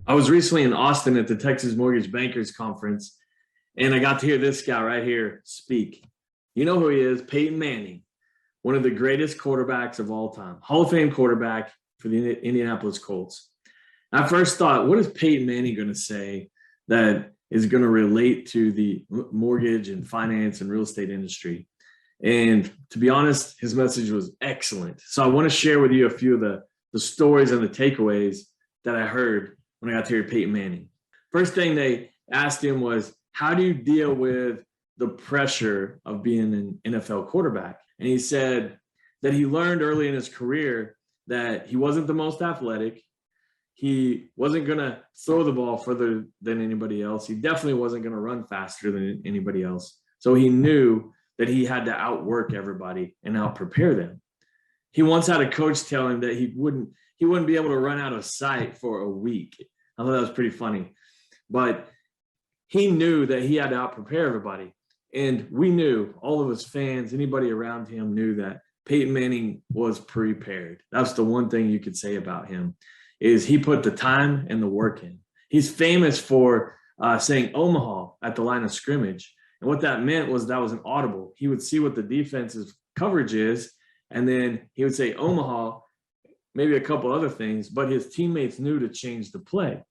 I was recently in Austin at the Texas Mortgage Bankers Conference, and I got to hear this guy right here speak. You know who he is? Peyton Manning, one of the greatest quarterbacks of all time, Hall of Fame quarterback for the Indianapolis Colts. I first thought, what is Peyton Manning going to say that is going to relate to the mortgage and finance and real estate industry? And to be honest, his message was excellent. So I want to share with you a few of the stories and the takeaways that I heard when I got to hear Peyton Manning. First thing they asked him was, how do you deal with the pressure of being an NFL quarterback? And he said that he learned early in his career that he wasn't the most athletic. He wasn't going to throw the ball further than anybody else. He definitely wasn't going to run faster than anybody else. So he knew that he had to outwork everybody and out-prepare them. He once had a coach tell him that he wouldn't be able to run out of sight for a week. I thought that was pretty funny. But he knew that he had to out-prepare everybody. And we knew, all of us fans, anybody around him knew that Peyton Manning was prepared. That's the one thing you could say about him, is he put the time and the work in. He's famous for saying Omaha at the line of scrimmage. And what that meant was that was an audible. He would see what the defense's coverage is, and then he would say Omaha, maybe a couple other things, but his teammates knew to change the play.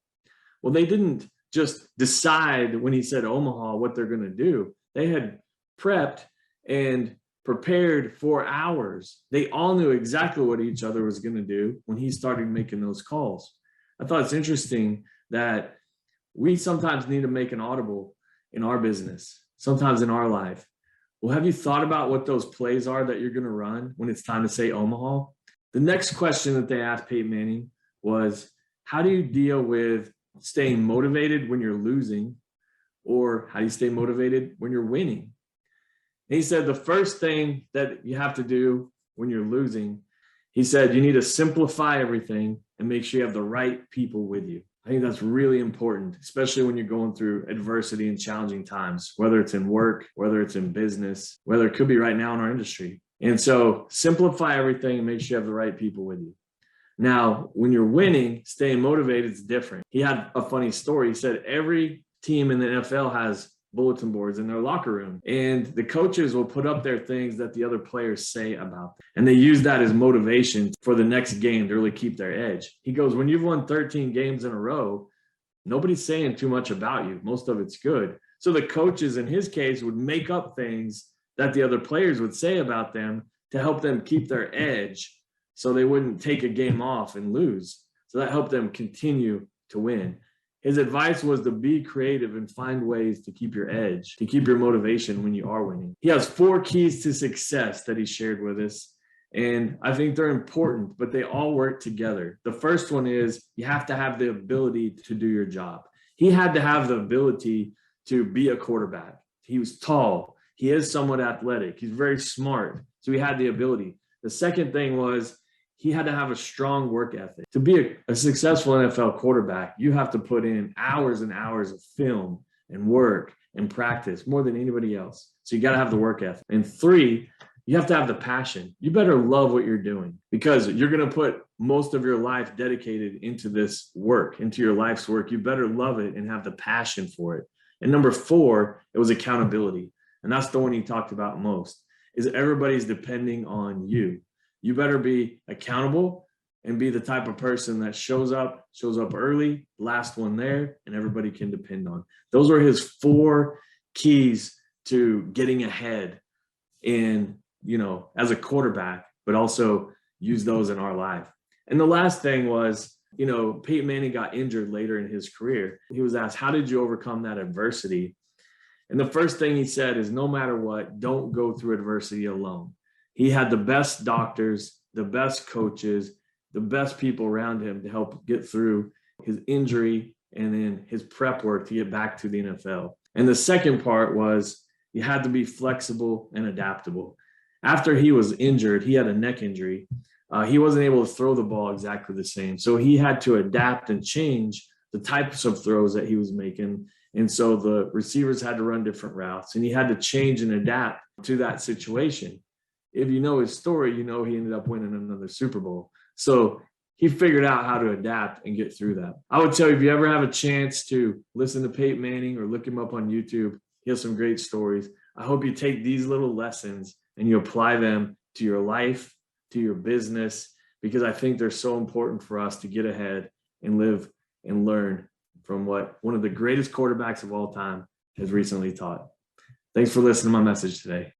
Well, they didn't just decide when he said Omaha what they're going to do. They had prepped and prepared for hours. They all knew exactly what each other was going to do when he started making those calls. I thought it's interesting that we sometimes need to make an audible in our business, sometimes in our life. Well, have you thought about what those plays are that you're going to run when it's time to say Omaha? The next question that they asked Peyton Manning was, how do you deal with staying motivated when you're losing, or how do you stay motivated when you're winning? And he said the first thing that you have to do when you're losing, he said you need to simplify everything and make sure you have the right people with you. I think that's really important, especially when you're going through adversity and challenging times, whether it's in work, whether it's in business, whether it could be right now in our industry. And so simplify everything and make sure you have the right people with you. Now, when you're winning, staying motivated is different. He had a funny story. He said every team in the NFL has bulletin boards in their locker room, and the coaches will put up their things that the other players say about them. And they use that as motivation for the next game to really keep their edge. He goes, when you've won 13 games in a row, nobody's saying too much about you. Most of it's good. So the coaches, in his case, would make up things that the other players would say about them to help them keep their edge so they wouldn't take a game off and lose. So that helped them continue to win. His advice was to be creative and find ways to keep your edge, to keep your motivation when you are winning. He has 4 keys to success that he shared with us, and I think they're important, but they all work together. The first one is you have to have the ability to do your job. He had to have the ability to be a quarterback. He was tall. He is somewhat athletic. He's very smart, so he had the ability. The second thing was he had to have a strong work ethic. To be a successful NFL quarterback, you have to put in hours and hours of film and work and practice more than anybody else. So you got to have the work ethic. And 3, you have to have the passion. You better love what you're doing, because you're going to put most of your life dedicated into this work, into your life's work. You better love it and have the passion for it. And number 4, it was accountability. And that's the one he talked about most, is everybody's depending on you. You better be accountable and be the type of person that shows up early, last one there, and everybody can depend on. Those were his 4 keys to getting ahead in, as a quarterback, but also use those in our life. And the last thing was, Peyton Manning got injured later in his career. He was asked, how did you overcome that adversity? And the first thing he said is, no matter what, don't go through adversity alone. He had the best doctors, the best coaches, the best people around him to help get through his injury and then his prep work to get back to the NFL. And the second part was you had to be flexible and adaptable. After he was injured, he had a neck injury. He wasn't able to throw the ball exactly the same. So he had to adapt and change the types of throws that he was making. And so the receivers had to run different routes, and he had to change and adapt to that situation. If you know his story, he ended up winning another Super Bowl. So he figured out how to adapt and get through that. I would tell you, if you ever have a chance to listen to Peyton Manning or look him up on YouTube, he has some great stories. I hope you take these little lessons and you apply them to your life, to your business, because I think they're so important for us to get ahead and live and learn from what one of the greatest quarterbacks of all time has recently taught. Thanks for listening to my message today.